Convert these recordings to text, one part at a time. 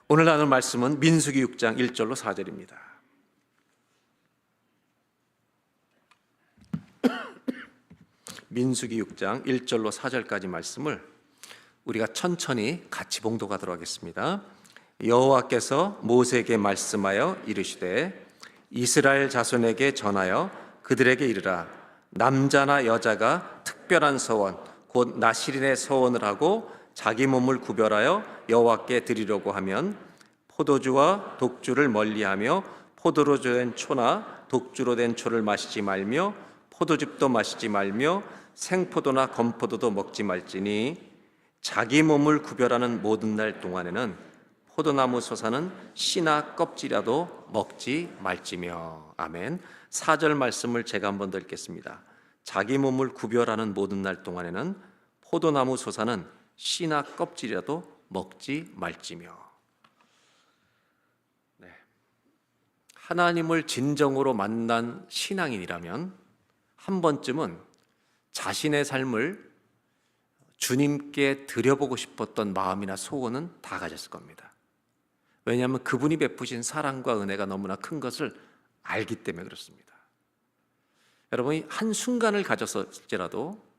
오늘 나눌 말씀은 민수기 6장 1절로 4절입니다. 민수기 6장 1절로 4절까지 말씀을 우리가 천천히 같이 봉독하도록 하겠습니다. 여호와께서 모세에게 말씀하여 이르시되 이스라엘 자손에게 전하여 그들에게 이르라. 남자나 여자가 특별한 서원 곧 나실인의 서원을 하고 자기 몸을 구별하여 여호와께 드리려고 하면 포도주와 독주를 멀리하며 포도로 된 초나 독주로 된 초를 마시지 말며 포도즙도 마시지 말며 생포도나 건포도도 먹지 말지니 자기 몸을 구별하는 모든 날 동안에는 포도나무 솟아는 씨나 껍질이라도 먹지 말지며. 아멘. 4절 말씀을 제가 한번 더 읽겠습니다. 자기 몸을 구별하는 모든 날 동안에는 포도나무 솟아는 씨나 껍질이라도 먹지 말지며. 네. 하나님을 진정으로 만난 신앙인이라면 한 번쯤은 자신의 삶을 주님께 드려보고 싶었던 마음이나 소원은 다 가졌을 겁니다. 왜냐하면 그분이 베푸신 사랑과 은혜가 너무나 큰 것을 알기 때문에 그렇습니다. 여러분이 한순간을 가졌을지라도,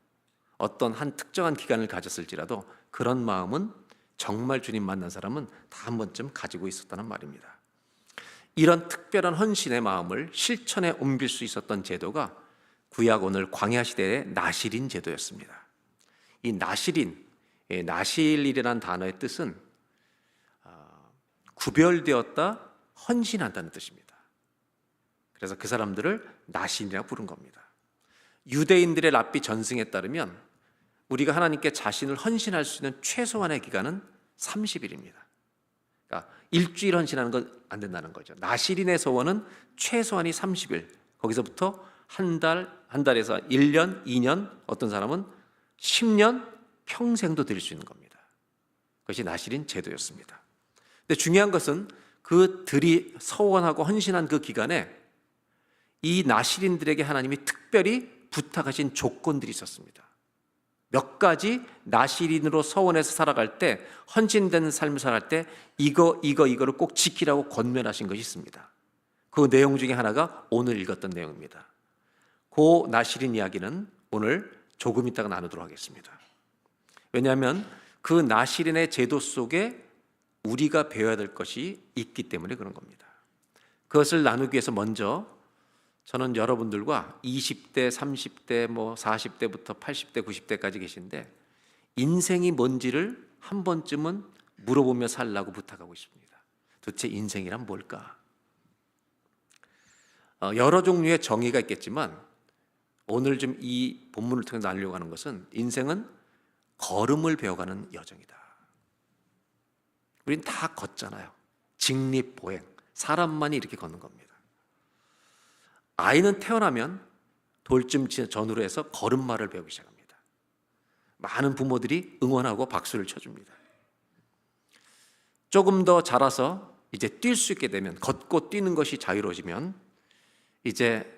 어떤 한 특정한 기간을 가졌을지라도 그런 마음은 정말 주님 만난 사람은 다 한 번쯤 가지고 있었다는 말입니다. 이런 특별한 헌신의 마음을 실천에 옮길 수 있었던 제도가 구약 오늘 광야 시대의 나실인 제도였습니다. 이 나실인, 나실이라는 단어의 뜻은 구별되었다, 헌신한다는 뜻입니다. 그래서 그 사람들을 나실이라고 부른 겁니다. 유대인들의 랍비 전승에 따르면 우리가 하나님께 자신을 헌신할 수 있는 최소한의 기간은 30일입니다. 그러니까 일주일 헌신하는 건 안 된다는 거죠. 나실인의 소원은 최소한이 30일, 거기서부터 한 달에서 1년, 2년, 어떤 사람은 10년, 평생도 드릴 수 있는 겁니다. 그것이 나실인 제도였습니다. 근데 중요한 것은 그들이 서원하고 헌신한 그 기간에 이 나실인들에게 하나님이 특별히 부탁하신 조건들이 있었습니다. 몇 가지 나실인으로 서원해서 살아갈 때, 헌신된 삶을 살아갈 때 이거를 꼭 지키라고 권면하신 것이 있습니다. 그 내용 중에 하나가 오늘 읽었던 내용입니다. 그 나실인 이야기는 오늘 조금 이따가 나누도록 하겠습니다. 왜냐하면 그 나실인의 제도 속에 우리가 배워야 될 것이 있기 때문에 그런 겁니다. 그것을 나누기 위해서 먼저 저는 여러분들과 20대, 30대, 40대부터 80대, 90대까지 계신데 인생이 뭔지를 한 번쯤은 물어보며 살라고 부탁하고 있습니다. 도대체 인생이란 뭘까? 여러 종류의 정의가 있겠지만 오늘 좀 이 본문을 통해 나누려고 하는 것은 인생은 걸음을 배워가는 여정이다. 우린 다 걷잖아요. 직립보행, 사람만이 이렇게 걷는 겁니다. 아이는 태어나면 돌쯤 전후로 해서 걸음마를 배우기 시작합니다. 많은 부모들이 응원하고 박수를 쳐줍니다. 조금 더 자라서 이제 뛸 수 있게 되면, 걷고 뛰는 것이 자유로워지면 이제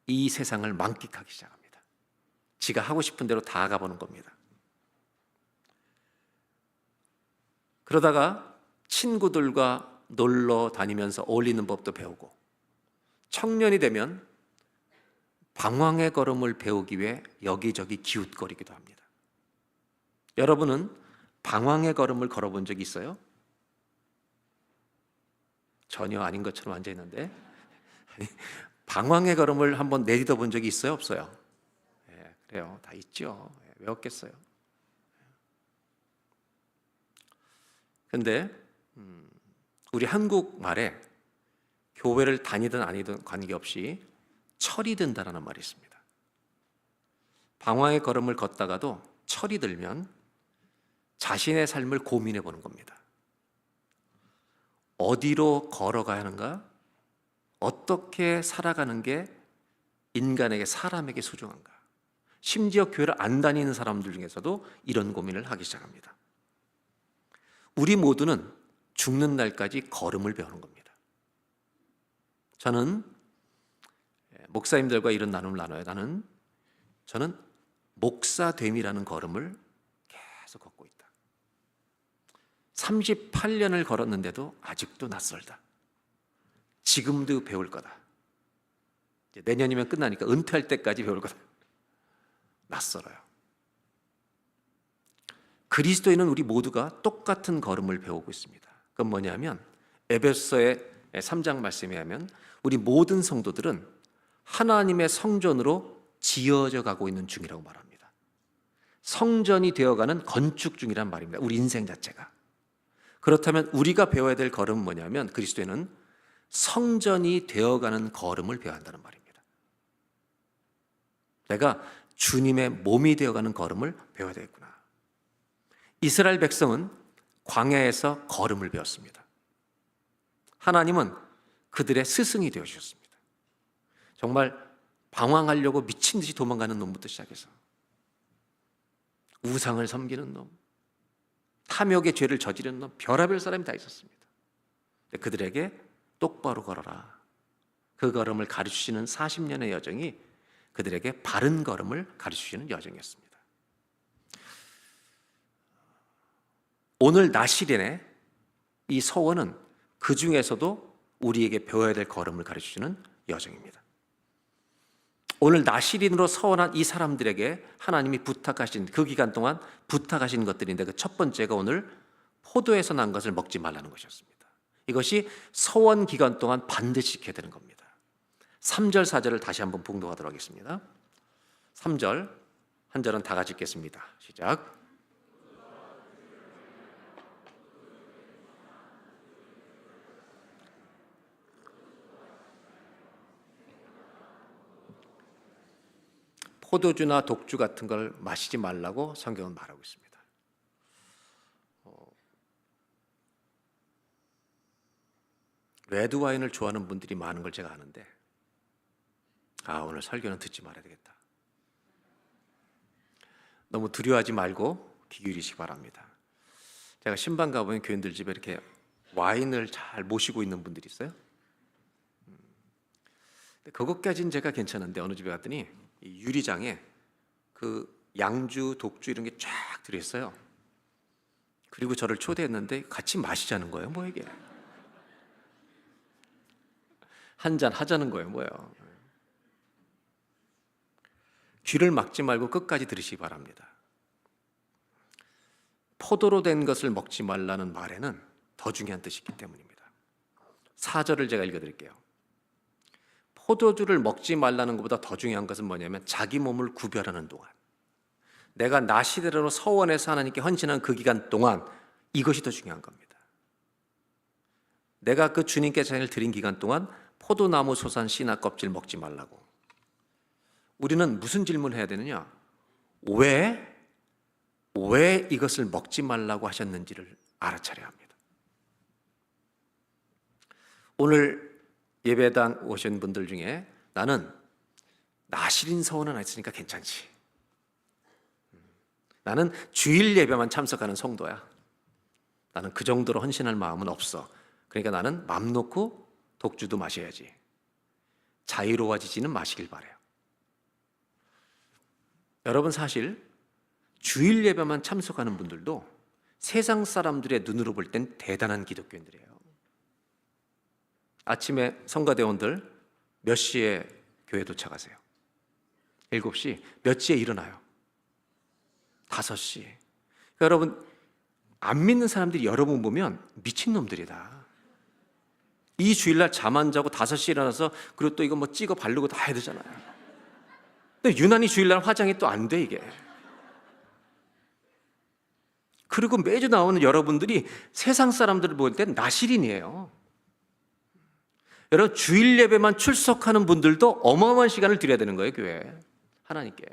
이 세상을 만끽하기 시작합니다. 지가 하고 싶은 대로 다 가보는 겁니다. 그러다가 친구들과 놀러 다니면서 어울리는 법도 배우고, 청년이 되면 방황의 걸음을 배우기 위해 여기저기 기웃거리기도 합니다. 여러분은 방황의 걸음을 걸어본 적이 있어요? 전혀 아닌 것처럼 앉아있는데 방황의 걸음을 한번 내딛어 본 적이 있어요? 없어요? 네, 그래요. 다 있죠. 왜 없겠어요? 근데 우리 한국말에 교회를 다니든 아니든 관계없이 철이 든다라는 말이 있습니다. 방황의 걸음을 걷다가도 철이 들면 자신의 삶을 고민해 보는 겁니다. 어디로 걸어가야 하는가? 어떻게 살아가는 게 인간에게, 사람에게 소중한가? 심지어 교회를 안 다니는 사람들 중에서도 이런 고민을 하기 시작합니다. 우리 모두는 죽는 날까지 걸음을 배우는 겁니다. 저는 목사님들과 이런 나눔을 나눠요. 저는 목사됨이라는 걸음을 계속 걷고 있다. 38년을 걸었는데도 아직도 낯설다. 지금도 배울 거다. 내년이면 끝나니까 은퇴할 때까지 배울 거다. 낯설어요. 그리스도인은 우리 모두가 똑같은 걸음을 배우고 있습니다. 그건 뭐냐면 에베소서의 3장 말씀에 하면 우리 모든 성도들은 하나님의 성전으로 지어져 가고 있는 중이라고 말합니다. 성전이 되어가는 건축 중이란 말입니다. 우리 인생 자체가. 그렇다면 우리가 배워야 될 걸음은 뭐냐면 그리스도인은 성전이 되어가는 걸음을 배워야 한다는 말입니다. 내가 주님의 몸이 되어가는 걸음을 배워야 되겠구나. 이스라엘 백성은 광야에서 걸음을 배웠습니다. 하나님은 그들의 스승이 되어주셨습니다. 정말 방황하려고 미친 듯이 도망가는 놈부터 시작해서 우상을 섬기는 놈, 탐욕의 죄를 저지르는 놈, 별의별 사람이 다 있었습니다. 그들에게 똑바로 걸어라. 그 걸음을 가르치시는 40년의 여정이 그들에게 바른 걸음을 가르치시는 여정이었습니다. 오늘 나시린의 이 서원은 그 중에서도 우리에게 배워야 될 걸음을 가르치시는 여정입니다. 오늘 나시린으로 서원한 이 사람들에게 하나님이 부탁하신 그 기간 동안 부탁하신 것들인데 그 첫 번째가 오늘 포도에서 난 것을 먹지 말라는 것이었습니다. 이것이 서원 기간 동안 반드시 지켜야 되는 겁니다. 3절 4절을 다시 한번 봉독하도록 하겠습니다. 3절 한 절은 다 같이 읽겠습니다. 시작. 포도주나 독주 같은 걸 마시지 말라고 성경은 말하고 있습니다. 레드 와인을 좋아하는 분들이 많은 걸 제가 아는데 오늘 설교는 듣지 말아야 되겠다. 너무 두려워하지 말고 귀 기울이시기 바랍니다. 제가 신방 가보면 교인들 집에 이렇게 와인을 잘 모시고 있는 분들이 있어요. 그것까지는 제가 괜찮은데 어느 집에 갔더니 이 유리장에 그 양주, 독주 이런 게 쫙 들어있어요. 그리고 저를 초대했는데 같이 마시자는 거예요. 뭐 이게 한잔 하자는 거예요. 뭐예요? 귀를 막지 말고 끝까지 들으시기 바랍니다. 포도로 된 것을 먹지 말라는 말에는 더 중요한 뜻이 있기 때문입니다. 4절을 제가 읽어드릴게요. 포도주를 먹지 말라는 것보다 더 중요한 것은 뭐냐면 자기 몸을 구별하는 동안, 내가 나시대로 서원해서 하나님께 헌신한 그 기간 동안 이것이 더 중요한 겁니다. 내가 그 주님께 자신을 드린 기간 동안 포도나무 솟은 씨나 껍질 먹지 말라고. 우리는 무슨 질문을 해야 되느냐? 왜 이것을 먹지 말라고 하셨는지를 알아차려야 합니다. 오늘 예배당 오신 분들 중에 나는 나시린 서원은 안 했으니까 괜찮지. 나는 주일 예배만 참석하는 성도야. 나는 그 정도로 헌신할 마음은 없어. 그러니까 나는 맘 놓고 독주도 마셔야지. 자유로워지지는 마시길 바라요. 여러분, 사실 주일 예배만 참석하는 분들도 세상 사람들의 눈으로 볼 땐 대단한 기독교인들이에요. 아침에 성가대원들 몇 시에 교회 도착하세요? 7시. 몇 시에 일어나요? 5시. 그러니까 여러분, 안 믿는 사람들이 여러분 보면 미친놈들이다. 이 주일날 잠 안 자고 5시에 일어나서 그리고 또 이거 뭐 찍어 바르고 다 해야 되잖아요. 근데 유난히 주일날 화장이 또 안 돼, 이게. 그리고 매주 나오는 여러분들이 세상 사람들을 볼 땐 나시린이에요. 여러분, 주일 예배만 출석하는 분들도 어마어마한 시간을 드려야 되는 거예요, 교회에. 하나님께.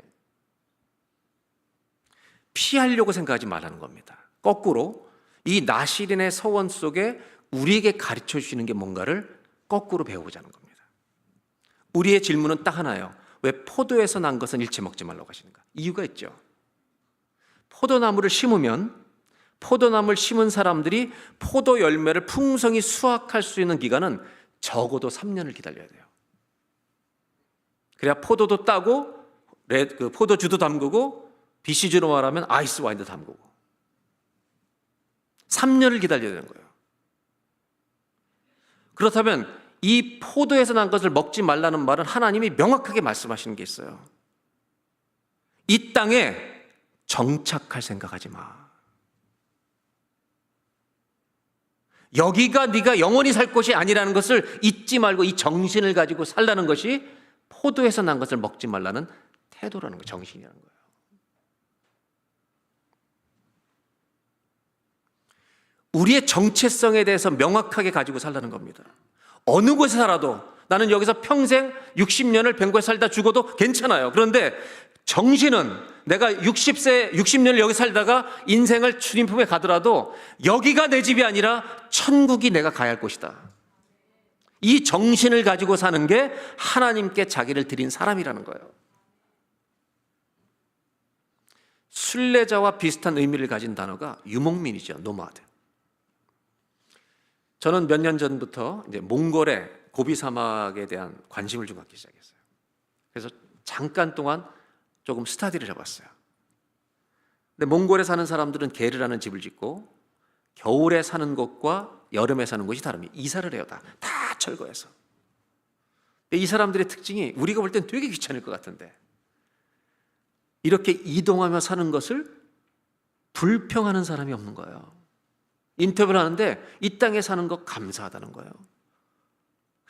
피하려고 생각하지 말라는 겁니다. 거꾸로 이 나시린의 서원 속에 우리에게 가르쳐 주시는 게 뭔가를 거꾸로 배워보자는 겁니다. 우리의 질문은 딱 하나예요. 왜 포도에서 난 것은 일체 먹지 말라고 하시는가? 이유가 있죠. 포도나무를 심으면 포도나무를 심은 사람들이 포도 열매를 풍성히 수확할 수 있는 기간은 적어도 3년을 기다려야 돼요. 그래야 포도도 따고 포도주도 담그고 비시주로 말하면 아이스 와인도 담그고 3년을 기다려야 되는 거예요. 그렇다면 이 포도에서 난 것을 먹지 말라는 말은 하나님이 명확하게 말씀하시는 게 있어요. 이 땅에 정착할 생각하지 마. 여기가 네가 영원히 살 곳이 아니라는 것을 잊지 말고 이 정신을 가지고 살라는 것이 포도에서 난 것을 먹지 말라는 태도라는 거예요. 정신이라는 거예요. 우리의 정체성에 대해서 명확하게 가지고 살라는 겁니다. 어느 곳에 살아도 나는 여기서 평생 60년을 뱅고에 살다 죽어도 괜찮아요. 그런데 정신은 내가 60년을 여기 살다가 인생을 주님 품에 가더라도 여기가 내 집이 아니라 천국이 내가 가야 할 곳이다. 이 정신을 가지고 사는 게 하나님께 자기를 드린 사람이라는 거예요. 순례자와 비슷한 의미를 가진 단어가 유목민이죠. 노마드. 저는 몇 년 전부터 이제 몽골의 고비 사막에 대한 관심을 좀 갖기 시작했어요. 그래서 잠깐 동안 조금 스터디를 해봤어요. 근데 몽골에 사는 사람들은 게르라는 집을 짓고 겨울에 사는 곳과 여름에 사는 곳이 다릅니다. 이사를 해요. 다 철거해서. 이 사람들의 특징이 우리가 볼 땐 되게 귀찮을 것 같은데 이렇게 이동하며 사는 것을 불평하는 사람이 없는 거예요. 인터뷰를 하는데 이 땅에 사는 거 감사하다는 거예요.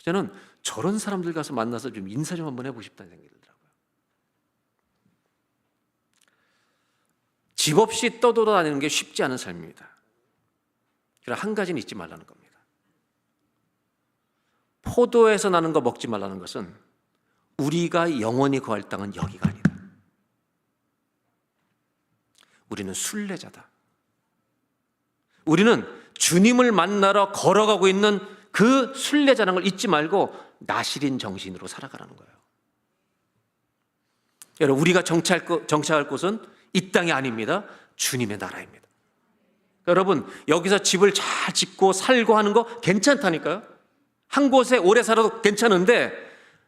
저는 저런 사람들 가서 만나서 좀 인사 좀 한번 해보고 싶다는 생각이 들더라고요. 집 없이 떠돌아다니는 게 쉽지 않은 삶입니다. 그러나 한 가지는 잊지 말라는 겁니다. 포도에서 나는 거 먹지 말라는 것은 우리가 영원히 거할 땅은 여기가 아니다. 우리는 순례자다. 우리는 주님을 만나러 걸어가고 있는 그 순례자라는 걸 잊지 말고 나시린 정신으로 살아가라는 거예요. 여러분, 우리가 정착할 곳은 이 땅이 아닙니다. 주님의 나라입니다. 여러분, 여기서 집을 잘 짓고 살고 하는 거 괜찮다니까요. 한 곳에 오래 살아도 괜찮은데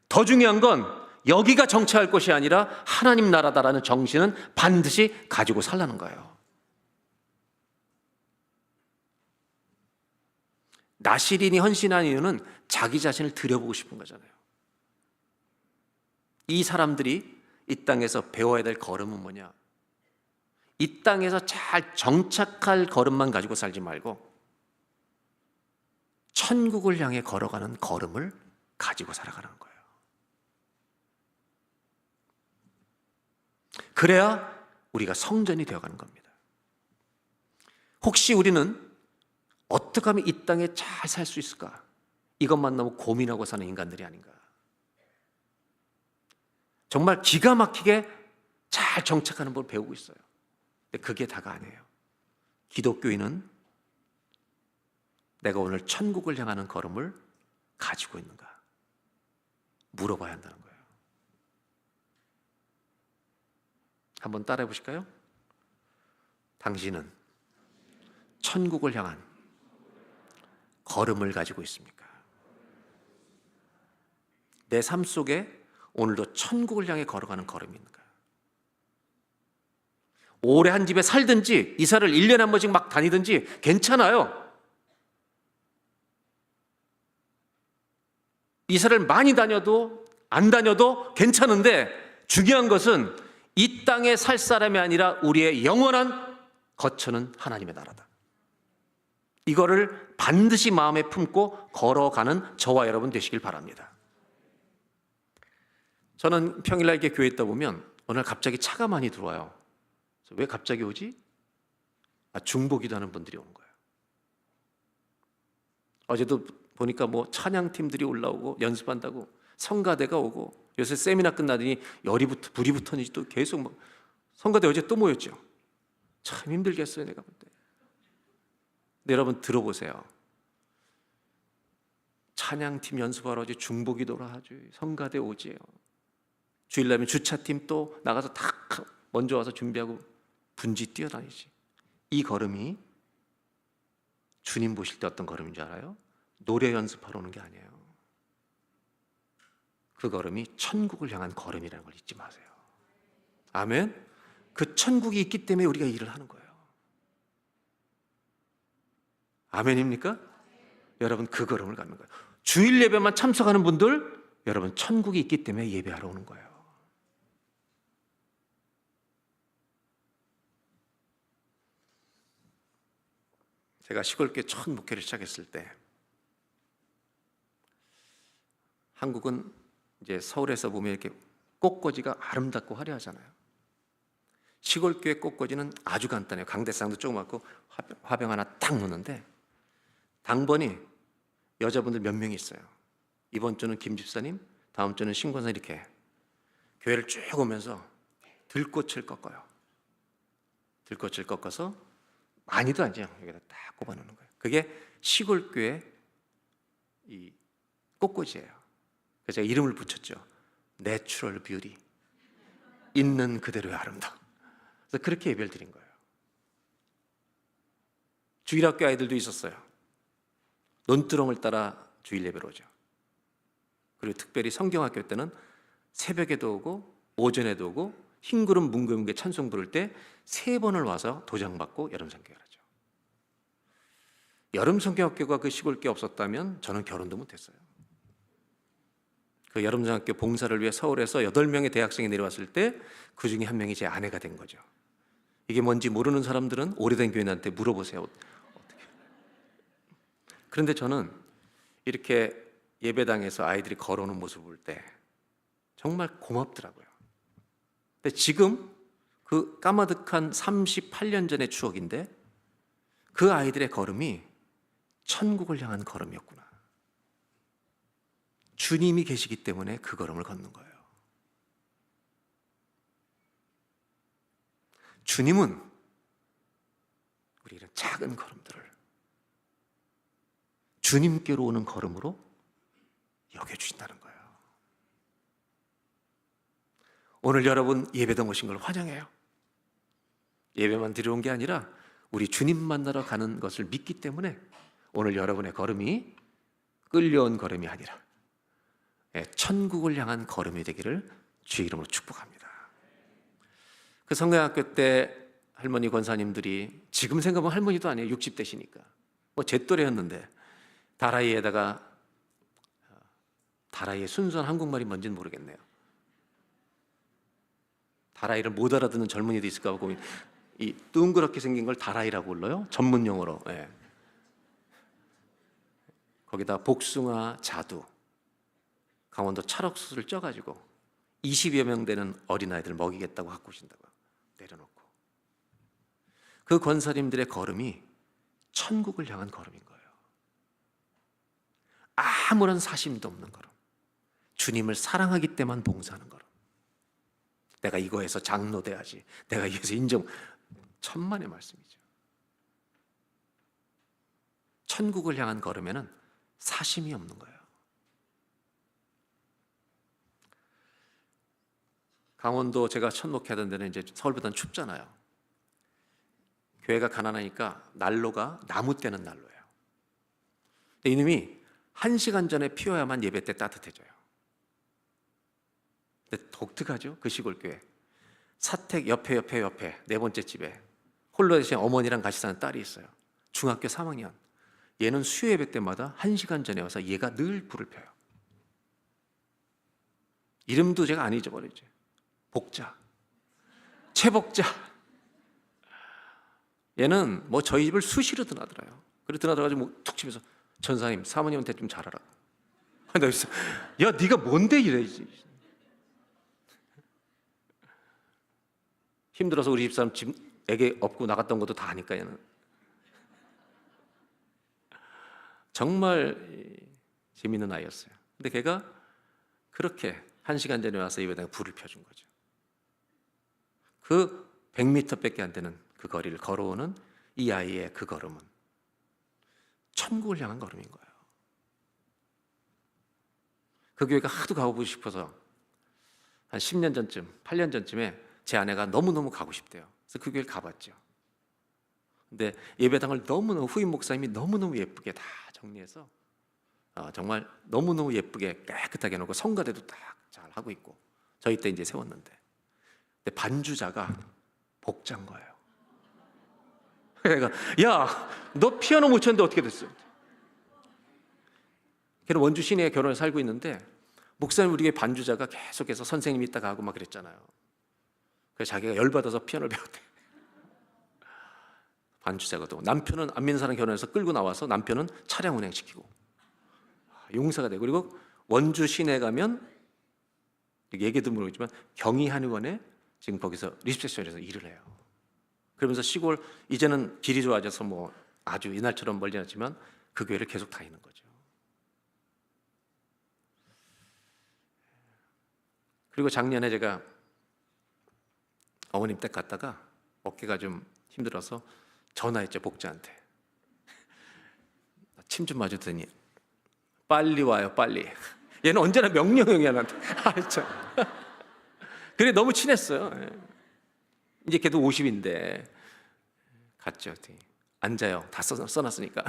더 중요한 건 여기가 정착할 곳이 아니라 하나님 나라다라는 정신은 반드시 가지고 살라는 거예요. 나시린이 헌신한 이유는 자기 자신을 들여보고 싶은 거잖아요. 이 사람들이 이 땅에서 배워야 될 걸음은 뭐냐? 이 땅에서 잘 정착할 걸음만 가지고 살지 말고 천국을 향해 걸어가는 걸음을 가지고 살아가는 거예요. 그래야 우리가 성전이 되어가는 겁니다. 혹시 우리는 어떻게 하면 이 땅에 잘 살 수 있을까? 이것만 너무 고민하고 사는 인간들이 아닌가? 정말 기가 막히게 잘 정착하는 법을 배우고 있어요. 근데 그게 다가 아니에요. 기독교인은 내가 오늘 천국을 향하는 걸음을 가지고 있는가? 물어봐야 한다는 거예요. 한번 따라해 보실까요? 당신은 천국을 향한 걸음을 가지고 있습니까? 내 삶 속에 오늘도 천국을 향해 걸어가는 걸음인가? 오래 한 집에 살든지 이사를 1년에 한 번씩 막 다니든지 괜찮아요. 이사를 많이 다녀도 안 다녀도 괜찮은데 중요한 것은 이 땅에 살 사람이 아니라 우리의 영원한 거처는 하나님의 나라다. 이거를 반드시 마음에 품고 걸어가는 저와 여러분 되시길 바랍니다. 저는 평일날 이렇게 교회에 있다 보면 어느 날 갑자기 차가 많이 들어와요. 왜 갑자기 오지? 중보기도 하는 분들이 오는 거예요. 어제도 보니까 뭐 찬양팀들이 올라오고 연습한다고 성가대가 오고 요새 세미나 끝나더니 불이 붙었는지 또 계속 뭐 성가대 어제 또 모였죠. 참 힘들겠어요, 내가 볼 때. 근데 여러분 들어보세요. 찬양팀 연습하러 오지, 중보기도를 하지, 성가대 오지요. 주일날면 주차팀 또 나가서 다 먼저 와서 준비하고 분지 뛰어다니지. 이 걸음이 주님 보실 때 어떤 걸음인 줄 알아요? 노래 연습하러 오는 게 아니에요. 그 걸음이 천국을 향한 걸음이라는 걸 잊지 마세요. 아멘. 그 천국이 있기 때문에 우리가 일을 하는 거예요. 아멘입니까? 여러분, 그 걸음을 갖는 거예요. 주일 예배만 참석하는 분들, 여러분 천국이 있기 때문에 예배하러 오는 거예요. 제가 시골교회 첫 목회를 시작했을 때, 한국은 이제 서울에서 보면 이렇게 꽃꽂이가 아름답고 화려하잖아요. 시골교회 꽃꽂이는 아주 간단해요. 강대상도 조그맣고 화병 하나 딱 놓는데, 당번이 여자분들 몇 명이 있어요. 이번 주는 김 집사님, 다음 주는 신 권사, 이렇게 교회를 쭉 오면서 들꽃을 꺾어요. 들꽃을 꺾어서 많이도 아니죠. 여기다 딱 꼽아놓는 거예요. 그게 시골교회 이 꽃꽂이에요. 그래서 제가 이름을 붙였죠. 내추럴 뷰티, 있는 그대로의 아름다움. 그래서 그렇게 예배를 드린 거예요. 주일학교 아이들도 있었어요. 논두렁을 따라 주일 예배로 오죠. 그리고 특별히 성경학교 때는 새벽에도 오고 오전에도 오고 흰구름 뭉게뭉게 찬송 부를 때 3번을 와서 도장받고 여름 성경을 하죠. 여름 성경학교가 그 시골교회 없었다면 저는 결혼도 못했어요. 그 여름 성경학교 봉사를 위해 서울에서 8명의 대학생이 내려왔을 때 그 중에 한 명이 제 아내가 된 거죠. 이게 뭔지 모르는 사람들은 오래된 교인한테 물어보세요. 어떻게. 그런데 저는 이렇게 예배당에서 아이들이 걸어오는 모습을 볼 때 정말 고맙더라고요. 근데 지금 그 까마득한 38년 전의 추억인데, 그 아이들의 걸음이 천국을 향한 걸음이었구나. 주님이 계시기 때문에 그 걸음을 걷는 거예요. 주님은 우리 이런 작은 걸음들을 주님께로 오는 걸음으로 여겨주신다는 거예요. 오늘 여러분 예배당 오신 걸 환영해요. 예배만 드려 온 게 아니라 우리 주님 만나러 가는 것을 믿기 때문에 오늘 여러분의 걸음이 끌려온 걸음이 아니라 천국을 향한 걸음이 되기를 주의 이름으로 축복합니다. 그 성경학교 때 할머니 권사님들이, 지금 생각하면 할머니도 아니에요. 60대시니까. 뭐 제 또래였는데, 다라이에다가, 다라이의 순수한 한국말이 뭔지는 모르겠네요. 다라이를 못 알아듣는 젊은이도 있을까 봐 고민. 이 둥그렇게 생긴 걸 다라이라고 불러요. 전문 용어로. 예. 거기다 복숭아, 자두, 강원도 찰옥수수를 쪄가지고 20여 명 되는 어린아이들 먹이겠다고 갖고 오신다고 내려놓고, 그 권사님들의 걸음이 천국을 향한 걸음인 거예요. 아무런 사심도 없는 걸음, 주님을 사랑하기 때만 봉사하는 걸음. 내가 이거에서 장로 돼야지, 내가 이거에서 인정, 천만의 말씀이죠. 천국을 향한 걸음에는 사심이 없는 거예요. 강원도 제가 첫 목회하던 데는 이제 서울보다는 춥잖아요. 교회가 가난하니까 난로가 나무 떼는 난로예요. 근데 이놈이 1시간 전에 피워야만 예배 때 따뜻해져요. 근데 독특하죠? 그 시골교회. 사택 옆에 네 번째 집에 홀로 계신 어머니랑 같이 사는 딸이 있어요. 중학교 3학년. 얘는 수요 예배 때마다 1시간 전에 와서 얘가 늘 불을 펴요. 이름도 제가 안 잊어버리죠. 복자, 최복자. 얘는 뭐 저희 집을 수시로 드나들어요. 그래 드나들어가지고 뭐 툭 치면서, 전사님 사모님한테 좀 잘하라고. 나 있어. 야, 네가 뭔데 이래. 힘들어서 우리 집사람 집 애기 업고 나갔던 것도 다 아니까 얘는. 정말 재밌는 아이였어요. 근데 걔가 그렇게 1시간 전에 와서 예배당에 불을 펴준 거죠. 그 100m밖에 안 되는 그 거리를 걸어오는 이 아이의 그 걸음은 천국을 향한 걸음인 거예요. 그 교회가 하도 가보고 싶어서 한 10년 전쯤, 8년 전쯤에 제 아내가 너무너무 가고 싶대요. 그래서 그 교회를 가봤죠. 근데 예배당을 너무너무, 후임 목사님이 너무너무 예쁘게 다 정리해서 정말 너무너무 예쁘게 깨끗하게 해놓고 성가대도 딱 잘 하고 있고, 저희 때 이제 세웠는데, 근데 반주자가 복자인 거예요. 내가 야, 너 피아노 못 쳤는데 어떻게 됐어? 걔는 원주 시내에 결혼해 살고 있는데 목사님 우리의 반주자가 계속해서 선생님 있다가 하고 막 그랬잖아요. 그래서 자기가 열받아서 피아노를 배웠대. 반주자가도 남편은 안 믿는 사람 결혼해서 끌고 나와서 남편은 차량 운행시키고 용사가 되고, 그리고 원주 시내 가면 얘기도 모르겠지만 경희한의원에 지금 거기서 리셉션에서 일을 해요. 그러면서 시골 이제는 길이 좋아져서 뭐 아주 옛날처럼 멀지 않지만 그 교회를 계속 다니는 거죠. 그리고 작년에 제가 어머님 댁 갔다가 어깨가 좀 힘들어서 전화했죠, 목자한테. 침 좀 맞으더니 빨리 와요, 빨리. 얘는 언제나 명령형이야 나한테. 아, 참. 그래 너무 친했어요. 이제 걔도 50인데 갔죠. 앉아요. 다 써놨으니까.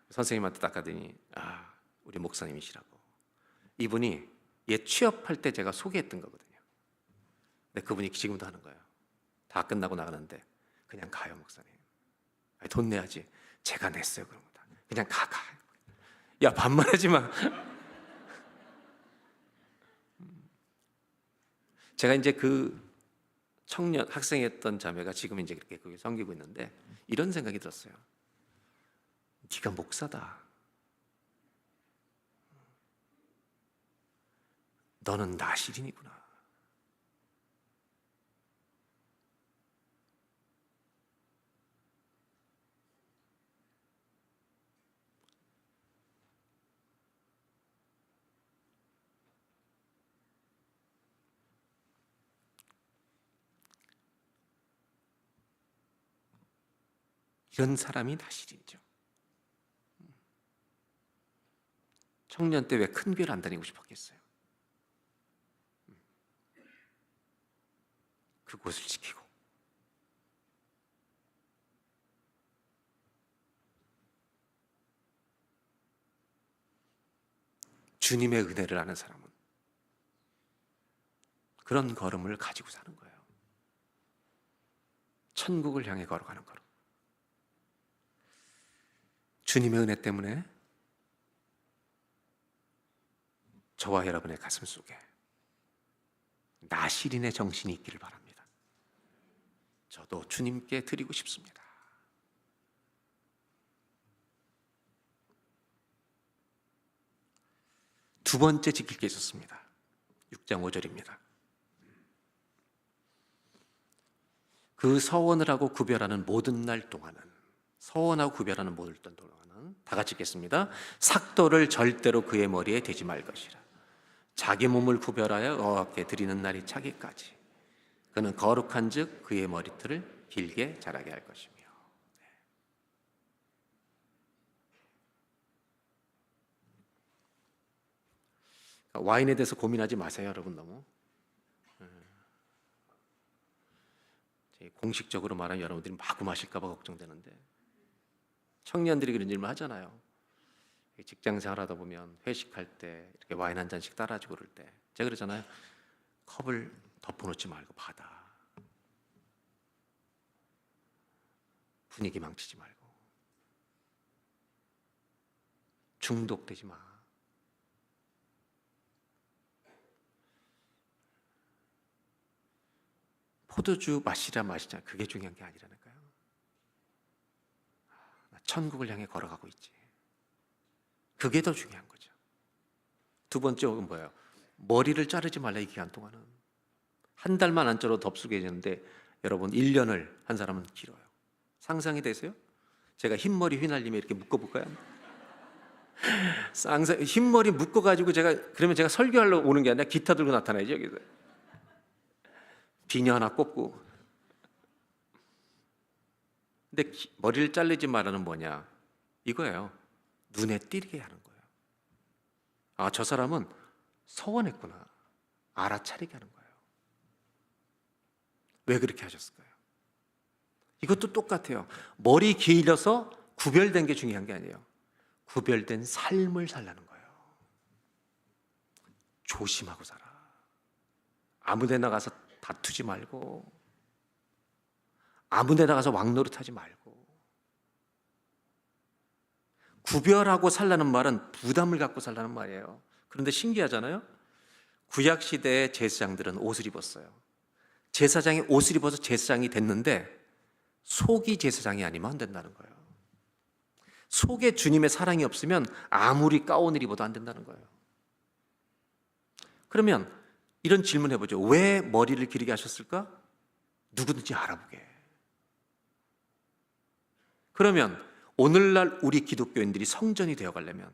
선생님한테 딱 가더니 우리 목사님이시라고. 이분이 얘 취업할 때 제가 소개했던 거거든요. 근데 그분이 지금도 하는 거예요. 다 끝나고 나가는데 그냥 가요, 목사님. 아니, 돈 내야지. 제가 냈어요, 그런 거 다. 그냥 가. 야, 반말하지 마. 제가 이제 그 청년 학생이었던 자매가 지금 이제 그렇게 거기 섬기고 있는데 이런 생각이 들었어요. 네가 목사다. 너는 나시린이구나. 이런 사람이 나시린이죠. 청년 때 왜 큰 교회를 안 다니고 싶었겠어요? 그곳을 지키고 주님의 은혜를 아는 사람은 그런 걸음을 가지고 사는 거예요. 천국을 향해 걸어가는 걸음. 주님의 은혜 때문에 저와 여러분의 가슴 속에 나시린의 정신이 있기를 바랍니다. 저도 주님께 드리고 싶습니다. 두 번째 지킬 게 있었습니다. 6장 5절입니다. 그 서원을 하고 구별하는 모든 날 동안은, 서원하고 구별하는 모든 날 동안은 다 같이 읽겠습니다. 삭도를 절대로 그의 머리에 대지 말 것이라. 자기 몸을 구별하여 여호와께 드리는 날이 차기까지 그는 거룩한즉 그의 머리털을 길게 자라게 할 것이며. 와인에 대해서 고민하지 마세요, 여러분. 너무 공식적으로 말하면 여러분들이 마구 마실까 봐 걱정되는데, 청년들이 그런 질문 하잖아요. 직장 생활하다 보면 회식할 때 이렇게 와인 한 잔씩 따라주고 그럴 때 제가 그러잖아요. 컵을 덮어놓지 말고 받아. 분위기 망치지 말고. 중독되지 마. 포도주 마시자 그게 중요한 게 아니라니까요. 나 천국을 향해 걸어가고 있지. 그게 더 중요한 거죠. 두 번째 은 뭐예요? 머리를 자르지 말라. 이 기간 동안은 한 달만 안 자르고 덥수게지는데 여러분 1년을 한 사람은 길어요. 상상이 되세요? 제가 흰머리 휘날리며 이렇게 묶어볼까요? 흰머리 묶어가지고 그러면 제가 설교하러 오는 게 아니라 기타 들고 나타나야죠. 여기서 비녀 하나 꽂고. 근데 머리를 자르지 말라는 뭐냐? 이거예요. 눈에 띄게 하는 거예요. 아, 저 사람은 서원했구나. 알아차리게 하는 거예요. 왜 그렇게 하셨을까요? 이것도 똑같아요. 머리 길려서 구별된 게 중요한 게 아니에요. 구별된 삶을 살라는 거예요. 조심하고 살아. 아무 데나 가서 다투지 말고, 아무 데나 가서 왕노릇하지 말고 구별하고 살라는 말은 부담을 갖고 살라는 말이에요. 그런데 신기하잖아요. 구약 시대의 제사장들은 옷을 입었어요. 제사장이 옷을 입어서 제사장이 됐는데 속이 제사장이 아니면 안 된다는 거예요. 속에 주님의 사랑이 없으면 아무리 가운을 입어도 안 된다는 거예요. 그러면 이런 질문 해보죠. 왜 머리를 기르게 하셨을까? 누구든지 알아보게. 그러면 오늘날 우리 기독교인들이 성전이 되어가려면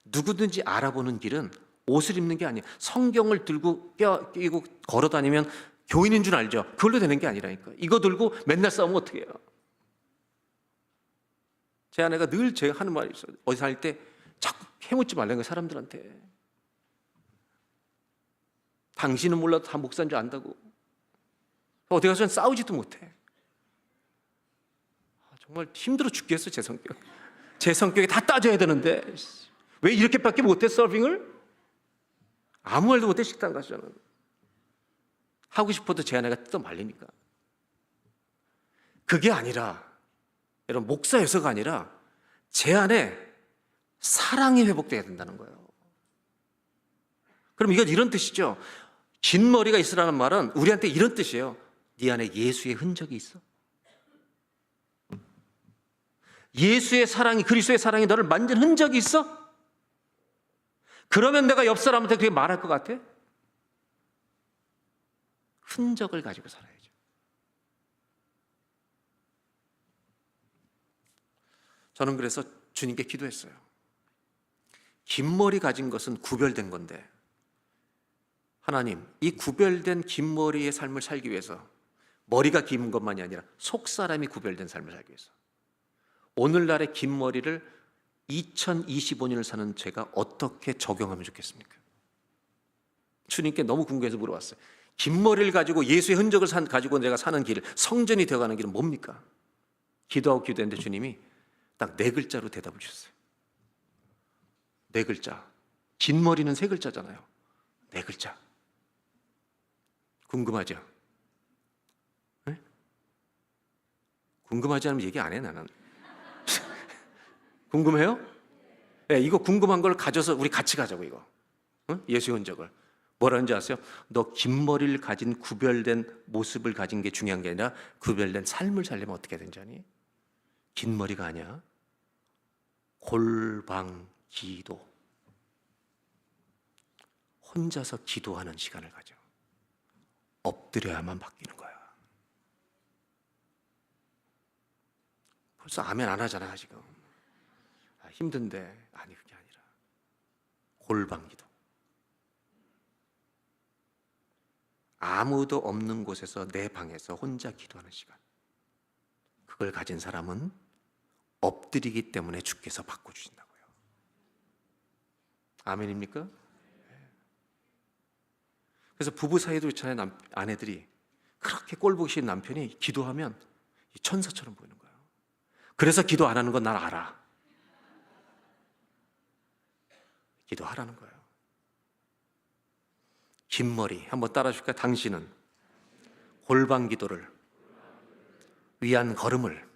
누구든지 알아보는 길은 옷을 입는 게 아니에요. 성경을 들고 끼고 걸어다니면 교인인 줄 알죠. 그걸로 되는 게 아니라니까. 이거 들고 맨날 싸우면 어떻게 해요? 제 아내가 늘 제가 하는 말이 있어요. 어디 살 때 자꾸 해묻지 말라는 거예요. 사람들한테. 당신은 몰라도 다 목사인 줄 안다고. 어디 가서는 싸우지도 못해. 정말 힘들어 죽겠어. 제 성격. 제 성격이 다 따져야 되는데 왜 이렇게밖에 못해? 서빙을? 아무 말도 못해. 식당 가서 저는 하고 싶어도 제 아내가 뜯어 말리니까. 그게 아니라 여러분, 목사여서가 아니라 제 안에 사랑이 회복돼야 된다는 거예요. 그럼 이건 이런 뜻이죠. 긴 머리가 있으라는 말은 우리한테 이런 뜻이에요. 네 안에 예수의 흔적이 있어? 예수의 사랑이, 그리스도의 사랑이 너를 만진 흔적이 있어? 그러면 내가 옆 사람한테 그렇게 말할 것 같아? 흔적을 가지고 살아야죠. 저는 그래서 주님께 기도했어요. 긴 머리 가진 것은 구별된 건데 하나님, 이 구별된 긴 머리의 삶을 살기 위해서 머리가 긴 것만이 아니라 속 사람이 구별된 삶을 살기 위해서 오늘날의 긴 머리를 2025년을 사는 제가 어떻게 적용하면 좋겠습니까? 주님께 너무 궁금해서 물어봤어요. 긴 머리를 가지고 예수의 흔적을 가지고 내가 사는 길, 성전이 되어가는 길은 뭡니까? 기도하고 기도했는데 주님이 딱 4글자로 대답을 주셨어요. 4글자. 긴 머리는 3글자잖아요. 4글자. 궁금하죠? 네? 궁금하지 않으면 얘기 안 해, 나는. 궁금해요? 네, 이거 궁금한 걸 가져서 우리 같이 가자고, 이거. 응? 예수의 흔적을. 뭐라는지 아세요? 너 긴 머리를 가진 구별된 모습을 가진 게 중요한 게 아니라 구별된 삶을 살려면 어떻게 되는지 아니? 긴 머리가 아니야. 골방기도. 혼자서 기도하는 시간을 가져. 엎드려야만 바뀌는 거야. 벌써 아멘 안 하잖아 지금. 힘든데. 아니, 그게 아니라 골방기도. 아무도 없는 곳에서 내 방에서 혼자 기도하는 시간. 그걸 가진 사람은 엎드리기 때문에 주께서 바꿔주신다고요. 아멘입니까? 그래서 부부 사이도 있잖아요. 아내들이 그렇게 꼴보기 싫은 남편이 기도하면 천사처럼 보이는 거예요. 그래서 기도 안 하는 건 난 알아. 기도하라는 거예요. 긴 머리 한번 따라 주실까요? 당신은 골방 기도를 위한 걸음을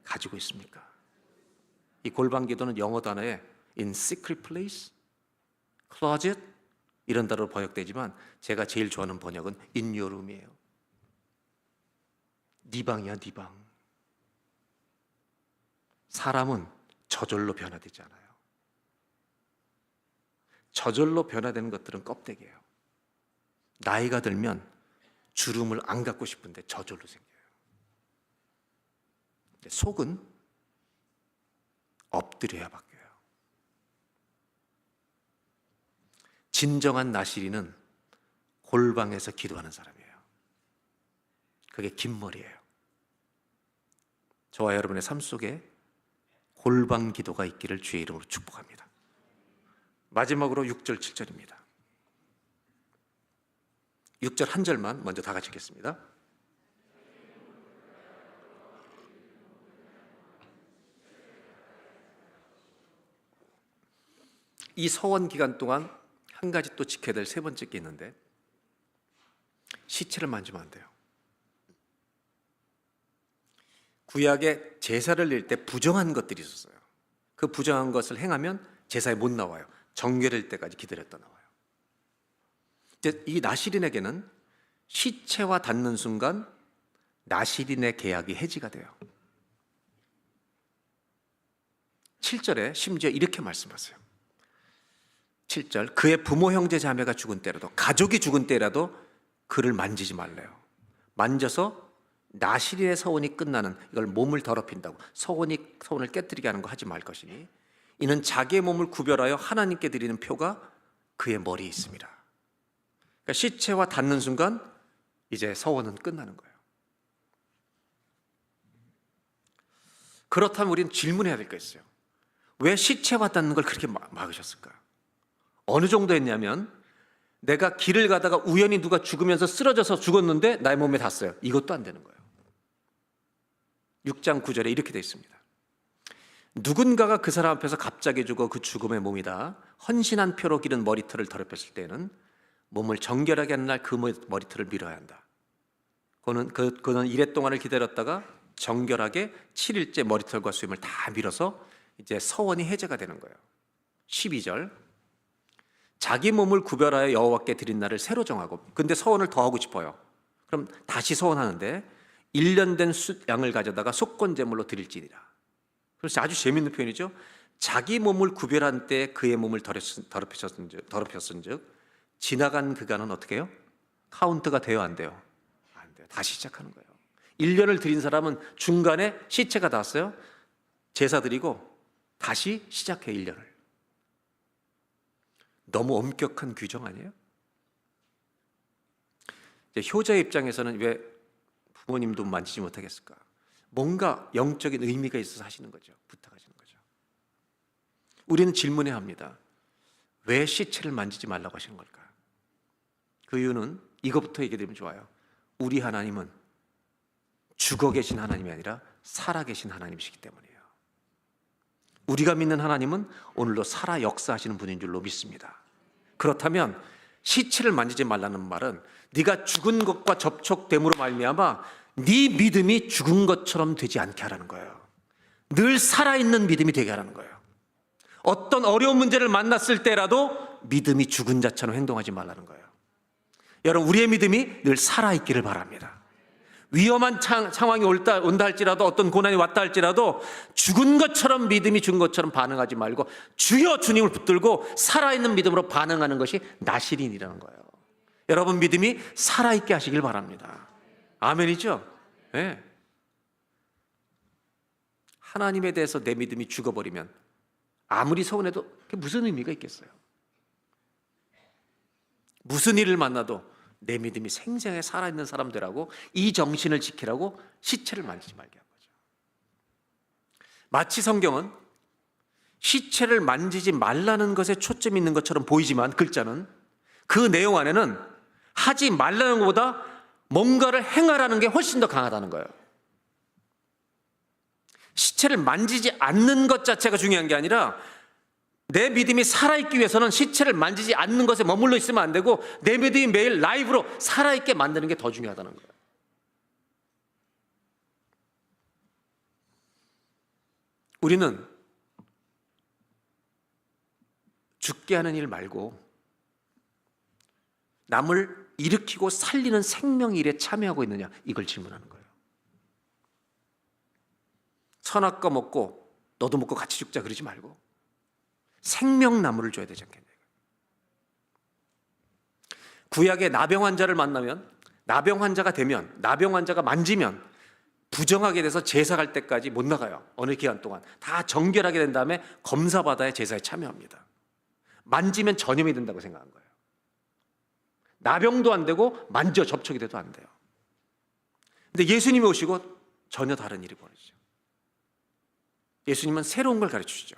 가지고 있습니까? 이 골방 기도는 영어 단어에 in secret place, closet 이런 단어로 번역되지만 제가 제일 좋아하는 번역은 in your room이에요. 네 방이야, 네 방. 사람은 저절로 변화되지 않아요. 저절로 변화되는 것들은 껍데기예요. 나이가 들면 주름을 안 갖고 싶은데 저절로 생겨요. 근데 속은 엎드려야 바뀌어요. 진정한 나시리는 골방에서 기도하는 사람이에요. 그게 긴 머리예요. 저와 여러분의 삶 속에 골방 기도가 있기를 주의 이름으로 축복합니다. 마지막으로 6절, 7절입니다. 6절 한 절만 먼저 다 같이 읽겠습니다. 이 서원 기간 동안 한 가지 또 지켜야 될 3번째 게 있는데 시체를 만지면 안 돼요. 구약에 제사를 드릴 때 부정한 것들이 있었어요. 그 부정한 것을 행하면 제사에 못 나와요. 정결될 때까지 기다렸다 나와요. 이제 이 나실인에게는 시체와 닿는 순간 나실인의 계약이 해지가 돼요. 7절에 심지어 이렇게 말씀하세요. 7절, 그의 부모 형제 자매가 죽은 때라도, 가족이 죽은 때라도 그를 만지지 말래요. 만져서 나실인의 서원이 끝나는, 이걸 몸을 더럽힌다고 서원을 깨뜨리게 하는 거 하지 말 것이니 이는 자기의 몸을 구별하여 하나님께 드리는 표가 그의 머리에 있습니다. 그러니까 시체와 닿는 순간 이제 서원은 끝나는 거예요. 그렇다면 우리는 질문해야 될 게 있어요. 왜 시체와 닿는 걸 그렇게 막으셨을까? 어느 정도 했냐면, 내가 길을 가다가 우연히 누가 죽으면서 쓰러져서 죽었는데 나의 몸에 닿았어요. 이것도 안 되는 거예요. 6장 9절에 이렇게 되어 있습니다. 누군가가 그 사람 앞에서 갑자기 죽어 그 죽음의 몸이다 헌신한 표로 기른 머리털을 더럽혔을 때는 몸을 정결하게 하는 날 그 머리털을 밀어야 한다. 그는 이래 동안을 기다렸다가 정결하게 7일째 머리털과 수염을 다 밀어서 이제 서원이 해제가 되는 거예요. 12절, 자기 몸을 구별하여 여호와께 드린 날을 새로 정하고, 근데 서원을 더 하고 싶어요. 그럼 다시 서원하는데 1년 된 양을 가져다가 속건제물로 드릴지니라. 그래서 아주 재밌는 표현이죠. 자기 몸을 구별한 때 그의 몸을 더럽혔은즉 지나간 그간은 어떻게 해요? 카운트가 돼요, 안 돼요? 안 돼요. 다시 시작하는 거예요. 1년을 드린 사람은 중간에 시체가 닿았어요. 제사 드리고 다시 시작해 1년을. 너무 엄격한 규정 아니에요? 이제 효자의 입장에서는 왜 부모님도 만지지 못하겠을까? 뭔가 영적인 의미가 있어서 하시는 거죠. 부탁하시는 거죠. 우리는 질문해야 합니다. 왜 시체를 만지지 말라고 하시는 걸까? 그 이유는 이것부터 얘기드리면 좋아요. 우리 하나님은 죽어 계신 하나님이 아니라 살아 계신 하나님이시기 때문이에요. 우리가 믿는 하나님은 오늘도 살아 역사하시는 분인 줄로 믿습니다. 그렇다면 시체를 만지지 말라는 말은 네가 죽은 것과 접촉됨으로 말미암아 네 믿음이 죽은 것처럼 되지 않게 하라는 거예요. 늘 살아있는 믿음이 되게 하라는 거예요. 어떤 어려운 문제를 만났을 때라도 믿음이 죽은 자처럼 행동하지 말라는 거예요. 여러분, 우리의 믿음이 늘 살아있기를 바랍니다. 위험한 상황이 온다 할지라도, 어떤 고난이 왔다 할지라도 죽은 것처럼, 믿음이 죽은 것처럼 반응하지 말고 주여 주님을 붙들고 살아있는 믿음으로 반응하는 것이 나실인이라는 거예요. 여러분 믿음이 살아있게 하시길 바랍니다. 아멘이죠? 네. 하나님에 대해서 내 믿음이 죽어버리면 아무리 서운해도 그게 무슨 의미가 있겠어요? 무슨 일을 만나도 내 믿음이 생생하게 살아있는 사람들하고 이 정신을 지키라고 시체를 만지지 말게 한 거죠. 마치 성경은 시체를 만지지 말라는 것에 초점이 있는 것처럼 보이지만 글자는 그 내용 안에는 하지 말라는 것보다 뭔가를 행하라는 게 훨씬 더 강하다는 거예요. 시체를 만지지 않는 것 자체가 중요한 게 아니라 내 믿음이 살아있기 위해서는 시체를 만지지 않는 것에 머물러 있으면 안 되고 내 믿음이 매일 라이브로 살아있게 만드는 게 더 중요하다는 거예요. 우리는 죽게 하는 일 말고 남을 일으키고 살리는 생명 일에 참여하고 있느냐, 이걸 질문하는 거예요. 선악과 먹고 너도 먹고 같이 죽자 그러지 말고 생명나무를 줘야 되지 않겠냐. 구약의 나병 환자를 만나면, 나병 환자가 되면, 나병 환자가 만지면 부정하게 돼서 제사 갈 때까지 못 나가요. 어느 기간 동안 다 정결하게 된 다음에 검사받아야 제사에 참여합니다. 만지면 전염이 된다고 생각한 거예요. 나병도 안 되고 만져 접촉이 돼도 안 돼요. 근데 예수님이 오시고 전혀 다른 일이 벌어지죠. 예수님은 새로운 걸 가르치시죠.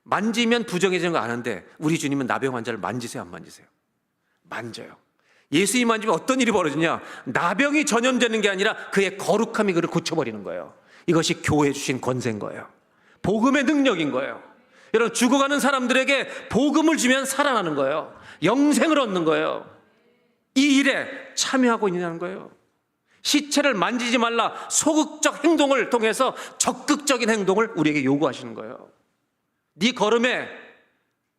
만지면 부정해지는 거 아는데 우리 주님은 나병 환자를 만지세요, 안 만지세요? 만져요. 예수님 만지면 어떤 일이 벌어지냐? 나병이 전염되는 게 아니라 그의 거룩함이 그를 고쳐버리는 거예요. 이것이 교회 주신 권세인 거예요. 복음의 능력인 거예요. 여러분, 죽어가는 사람들에게 복음을 주면 살아나는 거예요. 영생을 얻는 거예요. 이 일에 참여하고 있느냐는 거예요. 시체를 만지지 말라. 소극적 행동을 통해서 적극적인 행동을 우리에게 요구하시는 거예요. 네 걸음에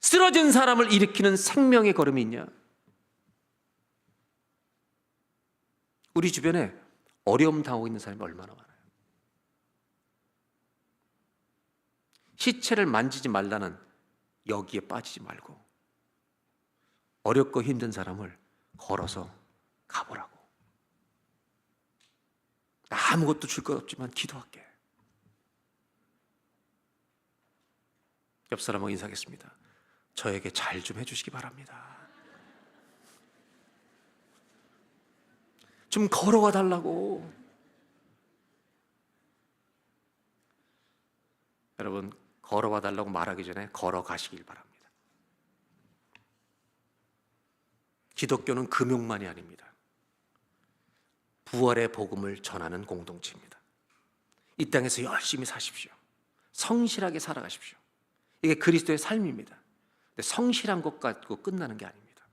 쓰러진 사람을 일으키는 생명의 걸음이 있냐? 우리 주변에 어려움 당하고 있는 사람이 얼마나 많아요. 시체를 만지지 말라는 여기에 빠지지 말고 어렵고 힘든 사람을 걸어서 가보라고. 나 아무것도 줄 것 없지만 기도할게. 옆 사람하고 인사하겠습니다. 저에게 잘 좀 해주시기 바랍니다. 좀 걸어와 달라고. 여러분, 걸어와 달라고 말하기 전에 걸어가시길 바랍니다. 기독교는 금욕만이 아닙니다. 부활의 복음을 전하는 공동체입니다. 이 땅에서 열심히 사십시오. 성실하게 살아가십시오. 이게 그리스도의 삶입니다. 근데 성실한 것 가지고 끝나는 게 아닙니다.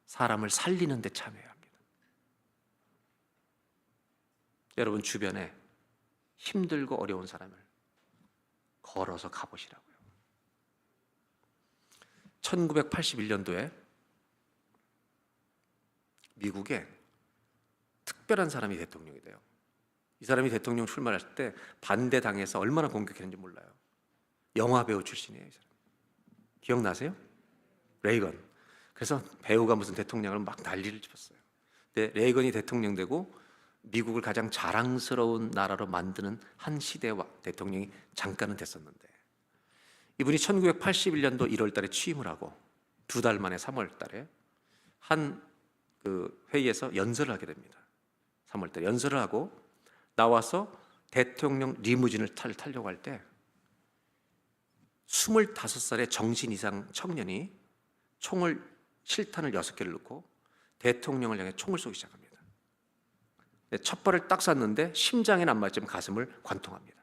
사람을 살리는 데 참여해야 합니다. 여러분 주변에 힘들고 어려운 사람을 걸어서 가보시라고요. 1981년도에 미국에 특별한 사람이 대통령이 돼요. 이 사람이 대통령 출마할 때 반대당에서 얼마나 공격했는지 몰라요. 영화배우 출신이에요. 이 사람. 기억나세요? 레이건. 그래서 배우가 무슨 대통령을 막 난리를 쳤어요. 근데 레이건이 대통령 되고 미국을 가장 자랑스러운 나라로 만드는 한 시대와 대통령이 잠깐은 됐었는데, 이분이 1981년도 1월 달에 취임을 하고 2달 만에 3월 달에 한 그 회의에서 연설을 하게 됩니다. 3월 달에 연설을 하고 나와서 대통령 리무진을 타려고 할 때 25살의 정신 이상 청년이 실탄을 6개를 넣고 대통령을 향해 총을 쏘기 시작합니다. 첫 발을 딱 쐈는데 심장에 안 맞으면 가슴을 관통합니다.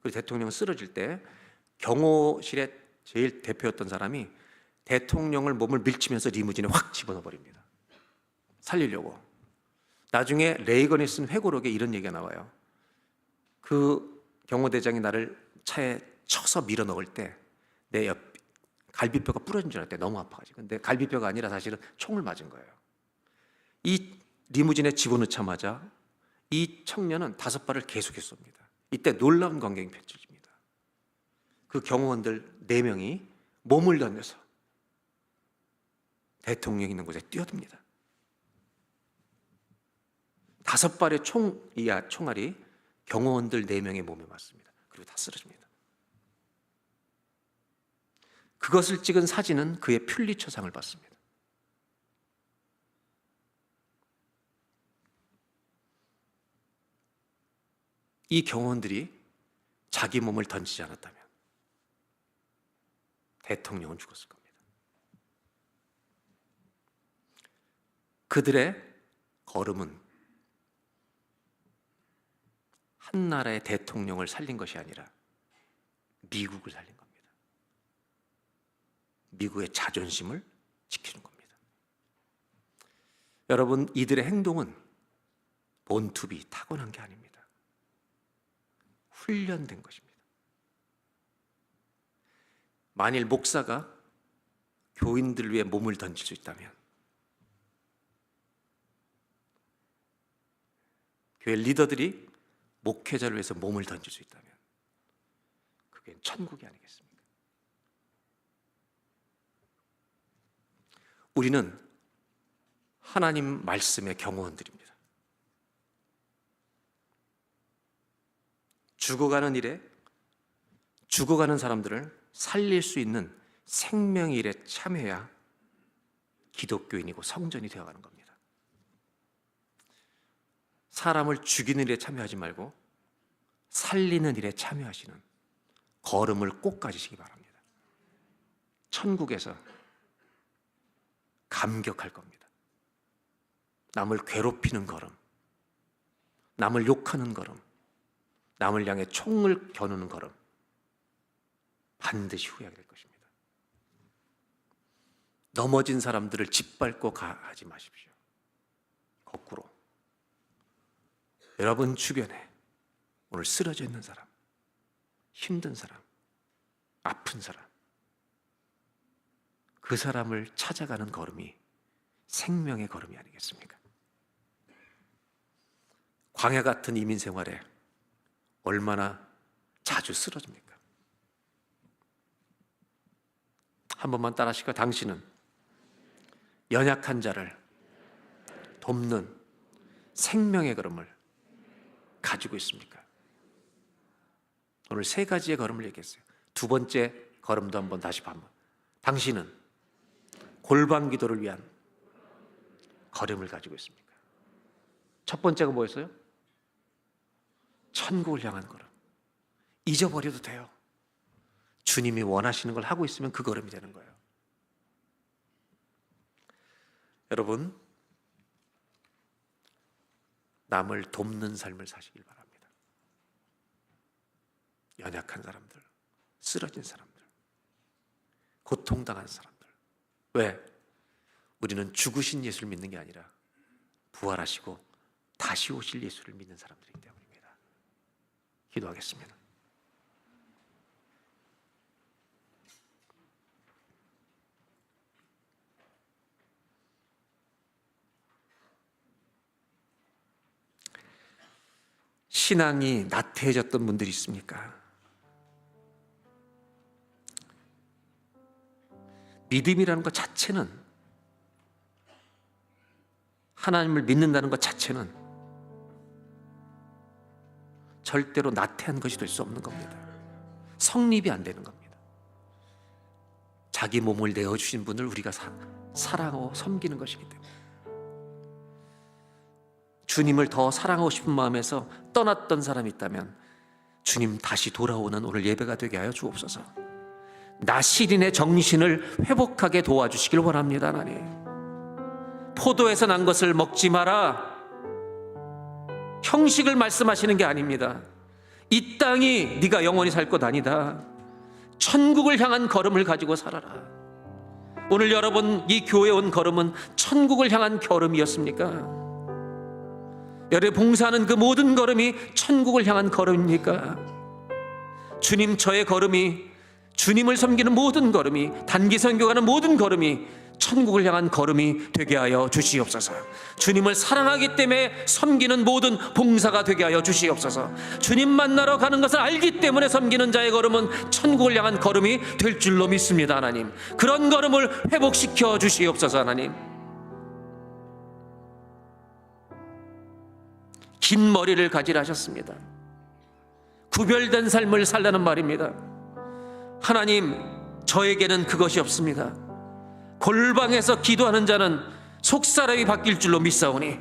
그리고 대통령은 쓰러질 때 경호실의 제일 대표였던 사람이 대통령을 몸을 밀치면서 리무진에 확 집어넣어 버립니다. 살리려고. 나중에 레이건이 쓴 회고록에 이런 얘기가 나와요. 그 경호대장이 나를 차에 쳐서 밀어 넣을 때 내 옆 갈비뼈가 부러진 줄 알았대. 너무 아파가지고. 근데 갈비뼈가 아니라 사실은 총을 맞은 거예요. 이 리무진에 집어넣자마자 이 청년은 5발을 계속해서 쏩니다. 이때 놀라운 광경이 펼쳐집니다. 그 경호원들 4명이 몸을 던져서 대통령이 있는 곳에 뛰어듭니다. 5발의 총알이 경호원들 4명의 몸에 맞습니다. 그리고 다 쓰러집니다. 그것을 찍은 사진은 그의 퓰리처상을 받습니다. 이 경호원들이 자기 몸을 던지지 않았다면 대통령은 죽었을 겁니다. 그들의 걸음은 한 나라의 대통령을 살린 것이 아니라 미국을 살린 겁니다. 미국의 자존심을 지키는 겁니다. 여러분, 이들의 행동은 본투비 타고난 게 아닙니다. 훈련된 것입니다. 만일 목사가 교인들을 위해 몸을 던질 수 있다면, 교회 리더들이 목회자를 위해서 몸을 던질 수 있다면 그게 천국이 아니겠습니까? 우리는 하나님 말씀의 경호원들입니다. 죽어가는 일에 죽어가는 사람들을 살릴 수 있는 생명의 일에 참여해야 기독교인이고 성전이 되어가는 겁니다. 사람을 죽이는 일에 참여하지 말고 살리는 일에 참여하시는 걸음을 꼭 가지시기 바랍니다. 천국에서 감격할 겁니다. 남을 괴롭히는 걸음, 남을 욕하는 걸음, 남을 향해 총을 겨누는 걸음 반드시 후회하게 될 것입니다. 넘어진 사람들을 짓밟고 가지 마십시오. 거꾸로 여러분 주변에 오늘 쓰러져 있는 사람, 힘든 사람, 아픈 사람, 그 사람을 찾아가는 걸음이 생명의 걸음이 아니겠습니까? 광야 같은 이민 생활에 얼마나 자주 쓰러집니까? 한 번만 따라하실까요? 당신은 연약한 자를 돕는 생명의 걸음을 가지고 있습니까? 오늘 세 가지의 걸음을 얘기했어요. 두 번째 걸음도 한번 다시 한번. 당신은 골방 기도를 위한 걸음을 가지고 있습니까? 첫 번째가 뭐였어요? 천국을 향한 걸음. 잊어버려도 돼요. 주님이 원하시는 걸 하고 있으면 그 걸음이 되는 거예요. 여러분, 남을 돕는 삶을 사시길 바랍니다. 연약한 사람들, 쓰러진 사람들, 고통당한 사람들. 왜? 우리는 죽으신 예수를 믿는 게 아니라 부활하시고 다시 오실 예수를 믿는 사람들이기 때문입니다. 기도하겠습니다. 신앙이 나태해졌던 분들이 있습니까? 믿음이라는 것 자체는, 하나님을 믿는다는 것 자체는 절대로 나태한 것이 될 수 없는 겁니다. 성립이 안 되는 겁니다. 자기 몸을 내어주신 분을 우리가 사랑하고 섬기는 것이기 때문에, 주님을 더 사랑하고 싶은 마음에서 떠났던 사람이 있다면 주님 다시 돌아오는 오늘 예배가 되게 하여 주옵소서. 나시린의 정신을 회복하게 도와주시길 원합니다. 하나님, 포도에서 난 것을 먹지 마라, 형식을 말씀하시는 게 아닙니다. 이 땅이 네가 영원히 살 것 아니다. 천국을 향한 걸음을 가지고 살아라. 오늘 여러분 이 교회에 온 걸음은 천국을 향한 걸음이었습니까? 여러분 봉사하는 그 모든 걸음이 천국을 향한 걸음입니까? 주님, 저의 걸음이, 주님을 섬기는 모든 걸음이, 단기 선교하는 모든 걸음이 천국을 향한 걸음이 되게 하여 주시옵소서. 주님을 사랑하기 때문에 섬기는 모든 봉사가 되게 하여 주시옵소서. 주님 만나러 가는 것을 알기 때문에 섬기는 자의 걸음은 천국을 향한 걸음이 될 줄로 믿습니다. 하나님, 그런 걸음을 회복시켜 주시옵소서. 하나님, 긴 머리를 가지라 하셨습니다. 구별된 삶을 살라는 말입니다. 하나님, 저에게는 그것이 없습니다. 골방에서 기도하는 자는 속사람이 바뀔 줄로 믿사오니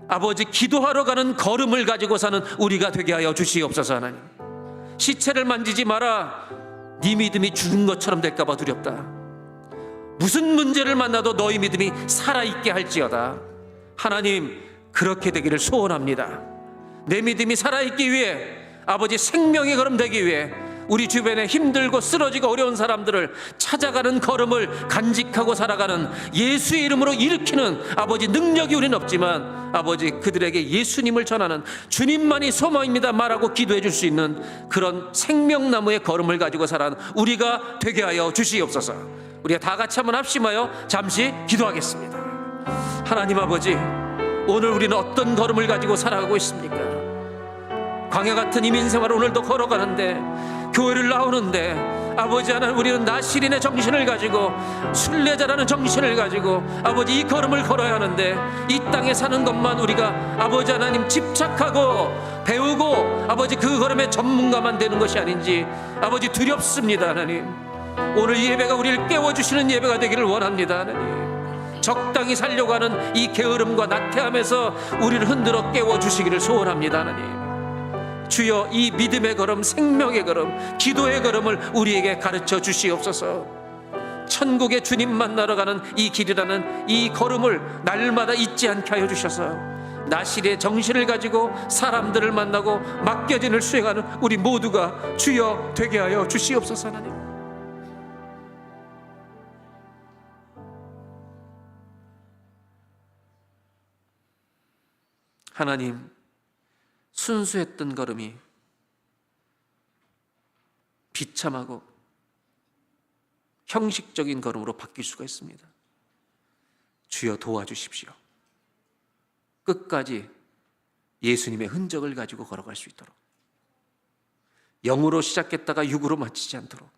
아버지, 기도하러 가는 걸음을 가지고 사는 우리가 되게 하여 주시옵소서. 하나님, 시체를 만지지 마라. 네 믿음이 죽은 것처럼 될까 봐 두렵다. 무슨 문제를 만나도 너희 믿음이 살아있게 할지어다. 하나님, 그렇게 되기를 소원합니다. 내 믿음이 살아있기 위해, 아버지 생명의 걸음 되기 위해 우리 주변에 힘들고 쓰러지고 어려운 사람들을 찾아가는 걸음을 간직하고 살아가는 예수의 이름으로 일으키는 아버지 능력이 우리는 없지만 아버지 그들에게 예수님을 전하는 주님만이 소망입니다 말하고 기도해 줄 수 있는 그런 생명나무의 걸음을 가지고 살아가는 우리가 되게 하여 주시옵소서. 우리가 다 같이 한번 합심하여 잠시 기도하겠습니다. 하나님 아버지, 오늘 우리는 어떤 걸음을 가지고 살아가고 있습니까? 광야 같은 이민생활을 오늘도 걸어가는데, 교회를 나오는데 아버지 하나님, 우리는 나시린의 정신을 가지고, 순례자라는 정신을 가지고 아버지 이 걸음을 걸어야 하는데, 이 땅에 사는 것만 우리가 아버지 하나님 집착하고 배우고 아버지 그 걸음의 전문가만 되는 것이 아닌지 아버지 두렵습니다. 하나님, 오늘 이 예배가 우리를 깨워주시는 예배가 되기를 원합니다. 하나님, 적당히 살려고 하는 이 게으름과 나태함에서 우리를 흔들어 깨워주시기를 소원합니다. 하나님, 주여, 이 믿음의 걸음, 생명의 걸음, 기도의 걸음을 우리에게 가르쳐 주시옵소서. 천국의 주님 만나러 가는 이 길이라는 이 걸음을 날마다 잊지 않게 하여 주셔서 나실의 정신을 가지고 사람들을 만나고 맡겨진을 수행하는 우리 모두가 주여 되게 하여 주시옵소서. 하나님, 하나님, 순수했던 걸음이 비참하고 형식적인 걸음으로 바뀔 수가 있습니다. 주여 도와주십시오. 끝까지 예수님의 흔적을 가지고 걸어갈 수 있도록, 영으로 시작했다가 육으로 마치지 않도록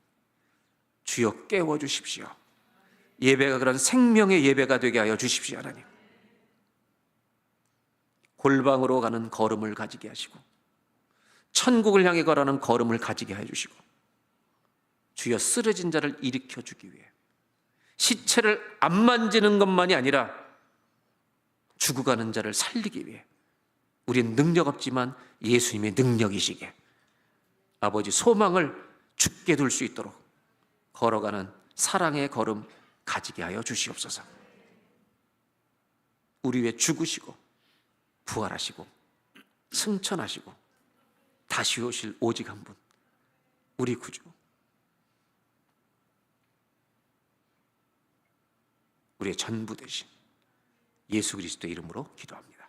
주여 깨워주십시오. 예배가 그런 생명의 예배가 되게 하여 주십시오. 하나님, 골방으로 가는 걸음을 가지게 하시고 천국을 향해 걸어가는 걸음을 가지게 해주시고, 주여 쓰러진 자를 일으켜 주기 위해 시체를 안 만지는 것만이 아니라 죽어가는 자를 살리기 위해 우린 능력 없지만 예수님의 능력이시게 아버지 소망을 죽게 둘 수 있도록 걸어가는 사랑의 걸음 가지게 하여 주시옵소서. 우리 위해 죽으시고 부활하시고 승천하시고 다시 오실 오직 한 분, 우리 구주, 우리의 전부 되신 예수 그리스도의 이름으로 기도합니다.